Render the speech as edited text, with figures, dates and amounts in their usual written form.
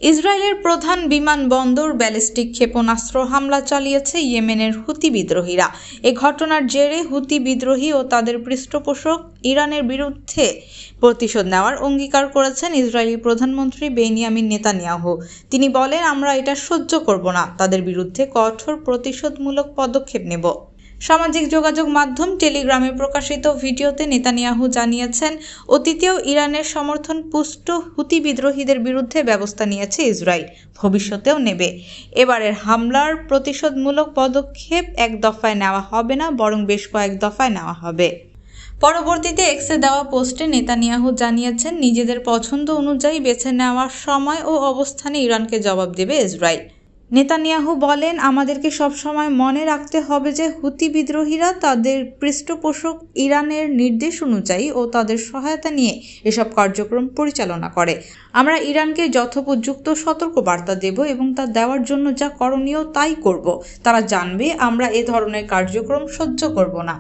ইসরায়েলের প্রধান বিমানবন্দর ব্যালিস্টিক ক্ষেপণাস্ত্র হামলা চালিয়েছে ইয়েমেনের হুতি বিদ্রোহীরা। এ ঘটনার জেরে হুতি বিদ্রোহী ও তাদের পৃষ্ঠপোষক ইরানের বিরুদ্ধে প্রতিশোধ নেওয়ার অঙ্গীকার করেছেন ইসরায়েলি প্রধানমন্ত্রী বেনিয়ামিন নেতানিয়াহু। তিনি বলেন, আমরা এটা সহ্য করব না, তাদের বিরুদ্ধে কঠোর প্রতিশোধমূলক পদক্ষেপ নেব। সামাজিক যোগাযোগ মাধ্যম টেলিগ্রামে প্রকাশিত ভিডিওতে নেতানিয়াহু জানিয়েছেন, অতীতেও ইরানের সমর্থনপুষ্ট হুতি বিদ্রোহীদের বিরুদ্ধে ব্যবস্থা নিয়েছে ইসরায়েল, ভবিষ্যতেও নেবে। এবারের হামলার প্রতিশোধমূলক পদক্ষেপ এক দফায় নেওয়া হবে না, বরং বেশ কয়েক দফায় নেওয়া হবে। পরবর্তীতে এক্সে দেওয়া পোস্টে নেতানিয়াহু জানিয়েছেন, নিজেদের পছন্দ অনুযায়ী বেছে নেওয়ার সময় ও অবস্থানে ইরানকে জবাব দেবে ইসরায়েল। নেতানিয়াহু বলেন, আমাদেরকে সবসময় মনে রাখতে হবে যে হুতি বিদ্রোহীরা তাদের পৃষ্ঠপোষক ইরানের নির্দেশ অনুযায়ী ও তাদের সহায়তা নিয়ে এসব কার্যক্রম পরিচালনা করে। আমরা ইরানকে যথোপযুক্ত সতর্কবার্তা দেব এবং তা দেওয়ার জন্য যা করণীয় তাই করব। তারা জানবে আমরা এ ধরনের কার্যক্রম সহ্য করব না।